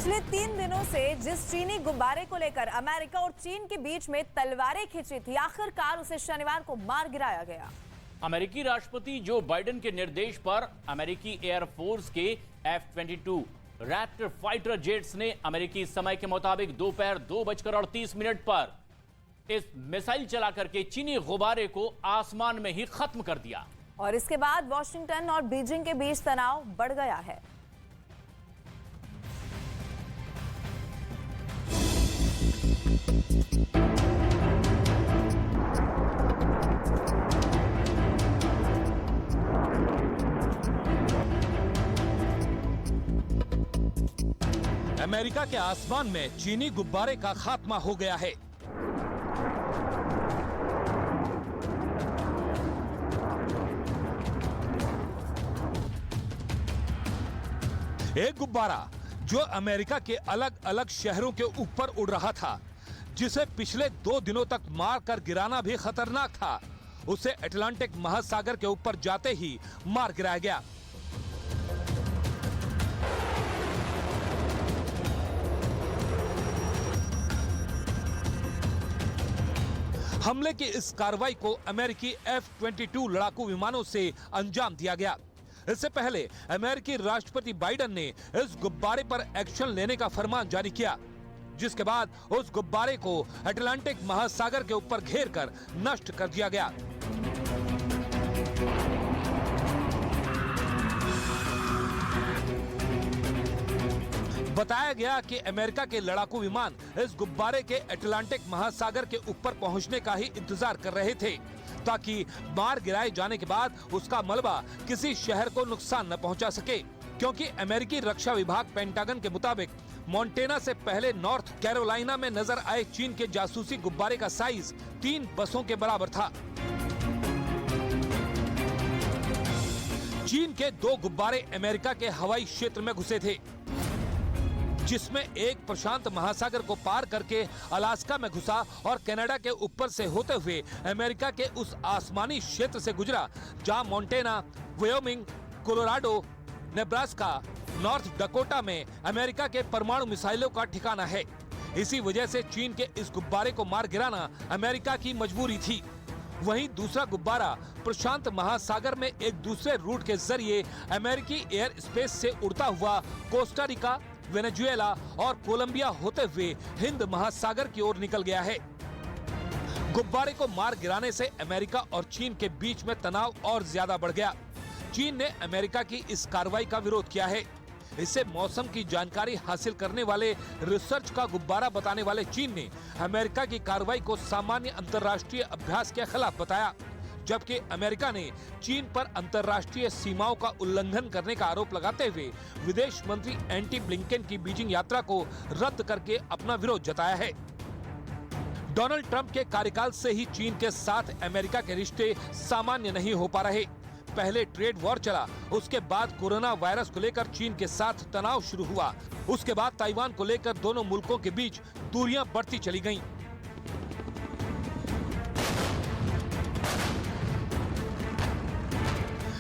पिछले 3 दिनों से जिस चीनी गुब्बारे को लेकर अमेरिका और चीन के बीच में तलवारें खिंची थी, आखिरकार उसे शनिवार को मार गिराया गया। अमेरिकी राष्ट्रपति जो बाइडेन के निर्देश पर अमेरिकी एयरफोर्स के F-22 रैप्टर फाइटर जेट्स ने अमेरिकी समय के मुताबिक दोपहर 2:38 पर इस मिसाइल चला करके चीनी गुब्बारे को आसमान में ही खत्म कर दिया। और इसके बाद वॉशिंगटन और बीजिंग के बीच तनाव बढ़ गया है। अमेरिका के आसमान में चीनी गुब्बारे का खात्मा हो गया है। एक गुब्बारा जो अमेरिका के अलग अलग शहरों के ऊपर उड़ रहा था, जिसे पिछले 2 दिनों तक मार कर गिराना भी खतरनाक था, उसे अटलांटिक महासागर के ऊपर जाते ही मार गिराया गया। हमले की इस कार्रवाई को अमेरिकी F-22 लड़ाकू विमानों से अंजाम दिया गया। इससे पहले अमेरिकी राष्ट्रपति बाइडेन ने इस गुब्बारे पर एक्शन लेने का फरमान जारी किया, जिसके बाद उस गुब्बारे को अटलांटिक महासागर के ऊपर घेरकर नष्ट कर दिया गया। बताया गया कि अमेरिका के लड़ाकू विमान इस गुब्बारे के अटलांटिक महासागर के ऊपर पहुंचने का ही इंतजार कर रहे थे, ताकि मार गिराए जाने के बाद उसका मलबा किसी शहर को नुकसान न पहुंचा सके, क्योंकि अमेरिकी रक्षा विभाग पेंटागन के मुताबिक मोंटेना से पहले नॉर्थ कैरोलिना में नजर आए चीन के जासूसी गुब्बारे का साइज 3 बसों के बराबर था। चीन के 2 गुब्बारे अमेरिका के हवाई क्षेत्र में घुसे थे, जिसमें एक प्रशांत महासागर को पार करके अलास्का में घुसा और कनाडा के ऊपर से होते हुए अमेरिका के उस आसमानी क्षेत्र से गुजरा जहां montana, Wyoming, Colorado, Nebraska, north Dakota में अमेरिका के परमाणु मिसाइलों का ठिकाना है। इसी वजह से चीन के इस गुब्बारे को मार गिराना अमेरिका की मजबूरी थी। वहीं दूसरा गुब्बारा प्रशांत महासागर में एक दूसरे रूट के जरिए अमेरिकी एयर स्पेस से उड़ता हुआ कोस्टा रिका, वेनेजुएला और कोलंबिया होते हुए हिंद महासागर की ओर निकल गया है। गुब्बारे को मार गिराने से अमेरिका और चीन के बीच में तनाव और ज्यादा बढ़ गया। चीन ने अमेरिका की इस कार्रवाई का विरोध किया है। इससे मौसम की जानकारी हासिल करने वाले रिसर्च का गुब्बारा बताने वाले चीन ने अमेरिका की कार्रवाई को सामान्य अंतर्राष्ट्रीय अभ्यास के खिलाफ बताया, जबकि अमेरिका ने चीन पर अंतर्राष्ट्रीय सीमाओं का उल्लंघन करने का आरोप लगाते हुए विदेश मंत्री एंटी ब्लिंकन की बीजिंग यात्रा को रद्द करके अपना विरोध जताया है। डोनाल्ड ट्रंप के कार्यकाल से ही चीन के साथ अमेरिका के रिश्ते सामान्य नहीं हो पा रहे। पहले ट्रेड वॉर चला, उसके बाद कोरोना वायरस को लेकर चीन के साथ तनाव शुरू हुआ, उसके बाद ताइवान को लेकर दोनों मुल्कों के बीच दूरियां बढ़ती चली गईं।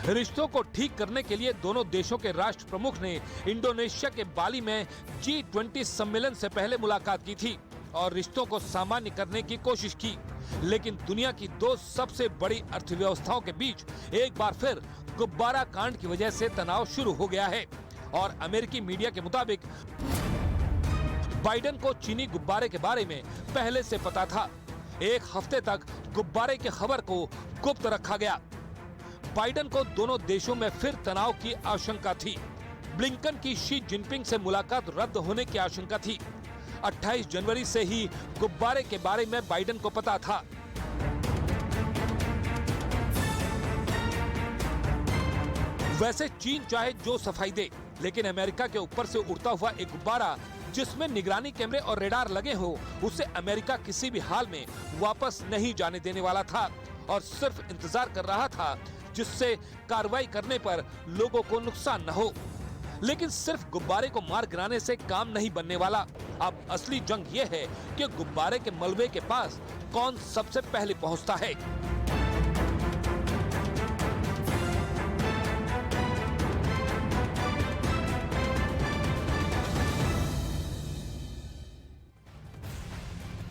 रिश्तों को ठीक करने के लिए दोनों देशों के राष्ट्र प्रमुख ने इंडोनेशिया के बाली में G20 सम्मेलन से पहले मुलाकात की थी और रिश्तों को सामान्य करने की कोशिश की। लेकिन दुनिया की 2 सबसे बड़ी अर्थव्यवस्थाओं के बीच एक बार फिर गुब्बारा कांड की वजह से तनाव शुरू हो गया है और अमेरिकी मीडिया के मुताबिक बाइडेन को चीनी गुब्बारे के बारे में पहले से पता था। 1 हफ्ते तक गुब्बारे की खबर को गुप्त रखा गया। बाइडेन को दोनों देशों में फिर तनाव की आशंका थी। ब्लिंकन की शी जिनपिंग से मुलाकात रद्द होने की आशंका थी। 28 जनवरी से ही गुब्बारे के बारे में बाइडेन को पता था। वैसे चीन चाहे जो सफाई दे, लेकिन अमेरिका के ऊपर से उड़ता हुआ एक गुब्बारा जिसमें निगरानी कैमरे और रेडार लगे हो, उसे अमेरिका किसी भी हाल में वापस नहीं जाने देने वाला था और सिर्फ इंतजार कर रहा था जिससे कार्रवाई करने पर लोगों को नुकसान न हो। लेकिन सिर्फ गुब्बारे को मार गिराने से काम नहीं बनने वाला। अब असली जंग ये है कि गुब्बारे के मलबे के पास कौन सबसे पहले पहुंचता है।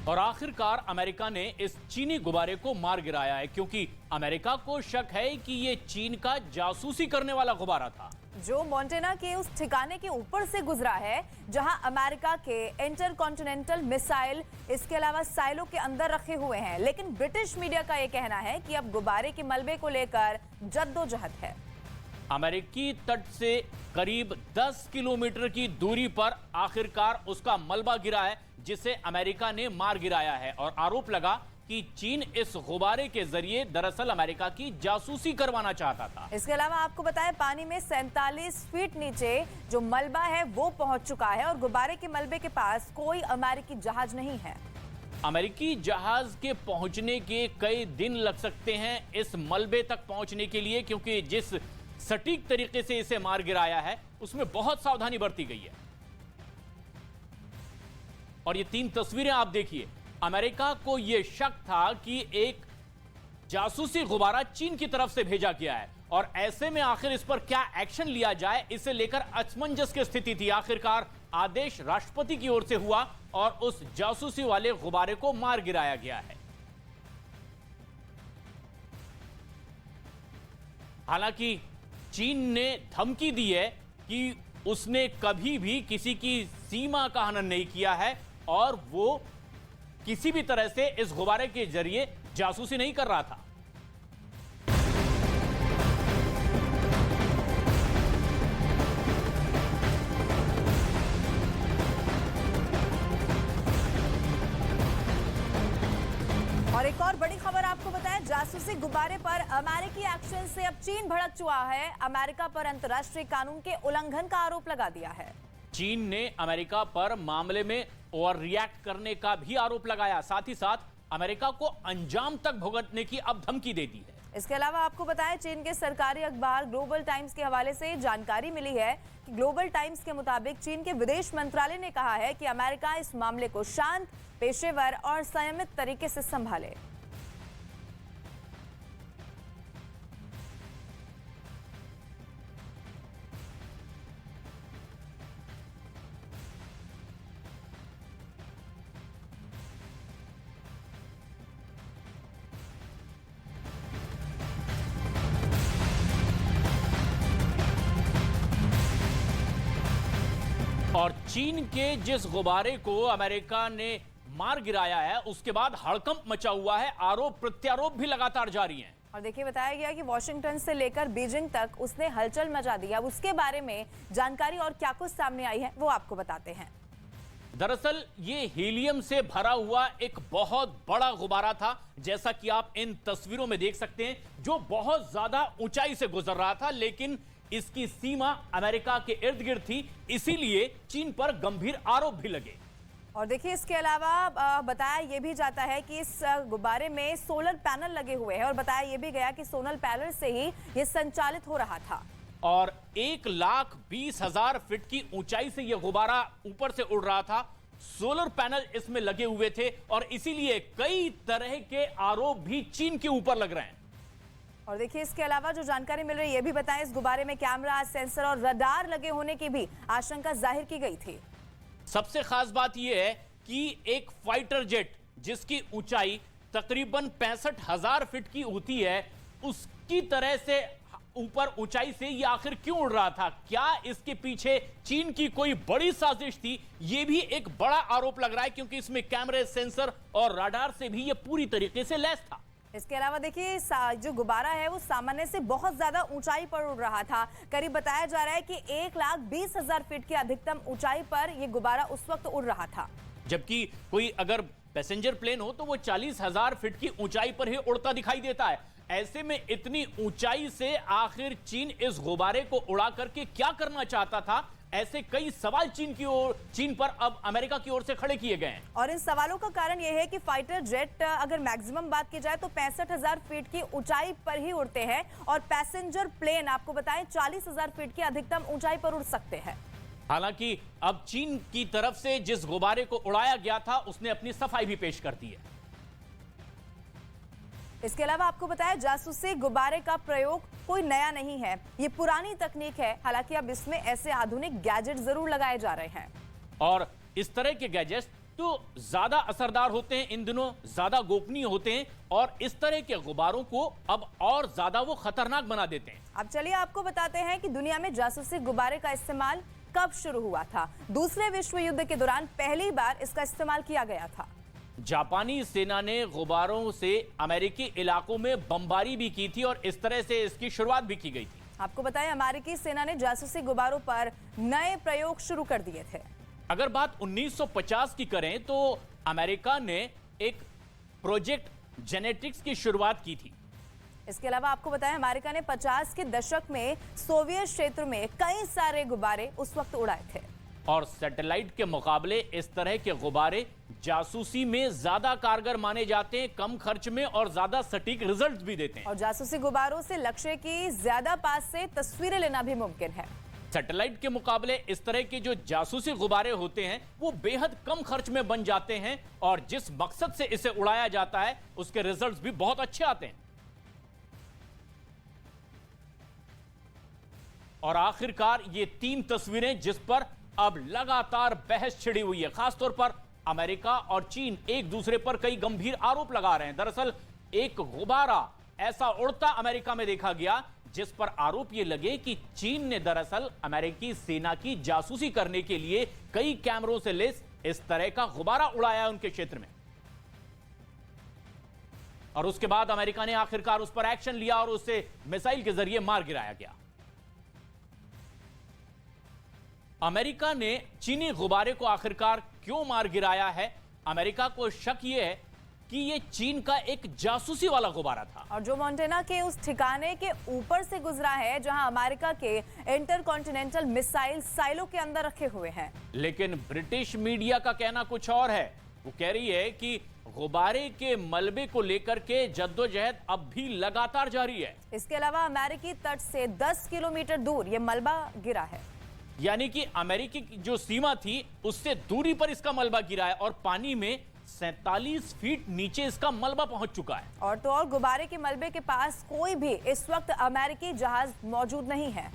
और आखिरकार अमेरिका ने इस चीनी गुब्बारे को मार गिराया है, क्योंकि अमेरिका को शक है कि यह चीन का जासूसी करने वाला गुब्बारा था, जो मोंटेना के उस ठिकाने के ऊपर से गुजरा है जहां अमेरिका के इंटरकॉन्टिनेंटल मिसाइल इसके अलावा साइलो के अंदर रखे हुए हैं। लेकिन ब्रिटिश मीडिया का यह कहना है कि अब गुब्बारे के मलबे को लेकर जद्दोजहद है। अमेरिकी तट से करीब 10 किलोमीटर की दूरी पर आखिरकार उसका मलबा गिरा है, जिसे अमेरिका ने मार गिराया है और आरोप लगा कि चीन इस गुब्बारे के जरिए दरअसल अमेरिका की जासूसी करवाना चाहता था। इसके अलावा आपको बताएं, पानी में 47 फीट नीचे जो मलबा है वो पहुंच चुका है और गुब्बारे के मलबे के पास कोई अमेरिकी जहाज नहीं है। अमेरिकी जहाज के पहुंचने के कई दिन लग सकते हैं इस मलबे तक पहुंचने के लिए, क्योंकि जिस सटीक तरीके से इसे मार गिराया है उसमें बहुत सावधानी बरती गई है। और ये 3 तस्वीरें आप देखिए, अमेरिका को यह शक था कि एक जासूसी गुब्बारा चीन की तरफ से भेजा गया है और ऐसे में आखिर इस पर क्या एक्शन लिया जाए, इसे लेकर असमंजस की स्थिति थी। आखिरकार आदेश राष्ट्रपति की ओर से हुआ और उस जासूसी वाले गुब्बारे को मार गिराया गया है। हालांकि चीन ने धमकी दी है कि उसने कभी भी किसी की सीमा का हनन नहीं किया है और वो किसी भी तरह से इस गुब्बारे के जरिए जासूसी नहीं कर रहा था। और एक और बड़ी खबर आपको बताएं, जासूसी गुब्बारे पर अमेरिकी एक्शन से अब चीन भड़क चुका है। अमेरिका पर अंतर्राष्ट्रीय कानून के उल्लंघन का आरोप लगा दिया है। चीन ने अमेरिका पर मामले में ओवर रिएक्ट करने का भी आरोप लगाया, साथ ही साथ अमेरिका को अंजाम तक भुगतने की अब धमकी दे दी है। इसके अलावा आपको बताएं, चीन के सरकारी अखबार ग्लोबल टाइम्स के हवाले से जानकारी मिली है कि ग्लोबल टाइम्स के मुताबिक चीन के विदेश मंत्रालय ने कहा है कि अमेरिका इस मामले को शांत, पेशेवर और संयमित तरीके से संभाले। और चीन के जिस गुब्बारे को अमेरिका ने मार गिराया है उसके बाद हड़कंप मचा हुआ है, आरोप प्रत्यारोप भी लगातार जारी हैं। और देखिए, बताया गया कि वॉशिंगटन से लेकर बीजिंग तक उसने हलचल मचा दी। अब उसके बारे में जानकारी और क्या कुछ सामने आई है वो आपको बताते हैं। दरअसल ये हीलियम से भरा हुआ एक बहुत बड़ा गुब्बारा था, जैसा कि आप इन तस्वीरों में देख सकते हैं, जो बहुत ज्यादा ऊंचाई से गुजर रहा था, लेकिन इसकी सीमा अमेरिका के इर्द गिर्द थी, इसीलिए चीन पर गंभीर आरोप भी लगे। और देखिए, इसके अलावा बताया यह भी जाता है कि इस गुब्बारे में सोलर पैनल लगे हुए हैं और बताया यह भी गया कि सोलर पैनल से ही यह संचालित हो रहा था। और 1,20,000 फीट की ऊंचाई से यह गुब्बारा ऊपर से उड़ रहा था, सोलर पैनल इसमें लगे हुए थे और इसीलिए कई तरह के आरोप भी चीन के ऊपर लग रहे हैं। और देखिए, इसके अलावा जो जानकारी मिल रही है ये भी बताएं, इस गुब्बारे में कैमरा, सेंसर और रडार लगे होने की भी आशंका जाहिर की गई थी। सबसे खास बात यह है कि एक फाइटर जेट जिसकी ऊंचाई तकरीबन 65,000 फीट की होती है, उसकी तरह से ऊपर ऊंचाई से ये आखिर क्यों उड़ रहा था? क्या इसके पीछे चीन की कोई बड़ी साजिश थी? ये भी एक बड़ा आरोप लग रहा है, क्योंकि इसमें कैमरे, सेंसर और रडार से भी ये पूरी तरीके से लैस था। इसके अलावा देखिए, जो गुब्बारा है वो सामान्य से बहुत ज्यादा ऊंचाई पर उड़ रहा था। करीब बताया जा रहा है कि 1,20,000 फीट की अधिकतम ऊंचाई पर यह गुब्बारा उस वक्त उड़ रहा था, जबकि कोई अगर पैसेंजर प्लेन हो तो वो 40,000 फीट की ऊंचाई पर ही उड़ता दिखाई देता है। ऐसे में इतनी ऊंचाई से आखिर चीन इस गुब्बारे को उड़ा करके क्या करना चाहता था? ऐसे कई सवाल चीन पर अब अमेरिका की ओर से खड़े किए गए हैं। और इन सवालों का कारण यह है कि फाइटर जेट अगर मैक्सिमम बात की जाए तो 65,000 फीट की ऊंचाई पर ही उड़ते हैं और पैसेंजर प्लेन आपको बताएं 40,000 फीट की अधिकतम ऊंचाई पर उड़ सकते हैं। हालांकि अब चीन की तरफ से जिस गुब्बारे को उड़ाया गया था उसने अपनी सफाई भी पेश कर दी है। इसके अलावा आपको बताया, जासूसी गुब्बारे का प्रयोग कोई नया नहीं है, ये पुरानी तकनीक है। हालांकि अब इसमें ऐसे आधुनिक गैजेट जरूर लगाए जा रहे हैं। और इस तरह के गैजेट्स तो ज्यादा असरदार होते हैं, इन दिनों ज्यादा गोपनीय होते हैं और इस तरह के गुब्बारों को अब और ज्यादा वो खतरनाक बना देते हैं। अब चलिए आपको बताते हैं कि दुनिया में जासूसी गुब्बारे का इस्तेमाल कब शुरू हुआ था। दूसरे विश्व युद्ध के दौरान पहली बार इसका इस्तेमाल किया गया था। जापानी सेना ने गुब्बारों से अमेरिकी इलाकों में बमबारी भी की थी और इस तरह से इसकी शुरुआत भी की गई थी। आपको बताएं, अमेरिकी सेना ने जासूसी गुब्बारों पर नए प्रयोग शुरू कर दिए थे। अगर बात 1950 की करें तो अमेरिका ने एक प्रोजेक्ट जेनेटिक्स की शुरुआत की थी। इसके अलावा आपको बताएं, अमेरिका ने 50 के दशक में सोवियत क्षेत्र में कई सारे गुब्बारे उस वक्त उड़ाए थे। और सैटेलाइट के मुकाबले इस तरह के गुब्बारे जासूसी में ज्यादा कारगर माने जाते हैं, कम खर्च में और ज्यादा सटीक रिजल्ट भी देते हैं। और जासूसी गुब्बारों से लक्ष्य की ज्यादा पास से तस्वीरें लेना भी मुमकिन है। सैटेलाइट के मुकाबले इस तरह के जो जासूसी गुब्बारे होते हैं वो बेहद कम खर्च में बन जाते हैं और जिस मकसद से इसे उड़ाया जाता है उसके रिजल्ट्स भी बहुत अच्छे आते हैं। और आखिरकार ये 3 तस्वीरें जिस पर अब लगातार बहस छिड़ी हुई है, खासतौर पर अमेरिका और चीन एक दूसरे पर कई गंभीर आरोप लगा रहे हैं। दरअसल एक गुब्बारा ऐसा उड़ता अमेरिका में देखा गया जिस पर आरोप यह लगे कि चीन ने दरअसल अमेरिकी सेना की जासूसी करने के लिए कई कैमरों से लैस इस तरह का गुब्बारा उड़ाया है उनके क्षेत्र में। और उसके बाद अमेरिका ने आखिरकार उस पर एक्शन लिया और उसे मिसाइल के जरिए मार गिराया गया। अमेरिका ने चीनी गुब्बारे को आखिरकार क्यों मार गिराया है? अमेरिका को शक यह है कि यह चीन का एक जासूसी वाला गुब्बारा था और जो मोंटेना के उस ठिकाने के ऊपर से गुजरा है जहां अमेरिका के इंटरकॉन्टिनेंटल मिसाइल साइलो के अंदर रखे हुए हैं। लेकिन ब्रिटिश मीडिया का कहना कुछ और है। वो कह रही है कि गुब्बारे के मलबे को लेकर के जद्दोजहद अब भी लगातार जारी है। इसके अलावा अमेरिकी तट से 10 किलोमीटर दूर यह मलबा गिरा है, यानी कि अमेरिकी की जो सीमा थी उससे दूरी पर इसका मलबा गिरा है और पानी में 47 फीट नीचे इसका मलबा पहुंच चुका है। और तो और गुब्बारे के मलबे के पास कोई भी इस वक्त अमेरिकी जहाज मौजूद नहीं है।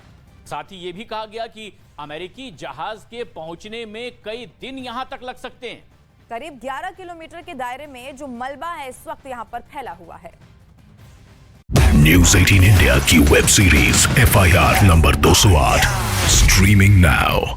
साथ ही यह भी कहा गया कि अमेरिकी जहाज के पहुंचने में कई दिन यहां तक लग सकते हैं। करीब 11 किलोमीटर के दायरे में जो मलबा है इस वक्त यहां पर फैला हुआ है। न्यूज़ 18 इंडिया की web series FIR number 208 streaming now.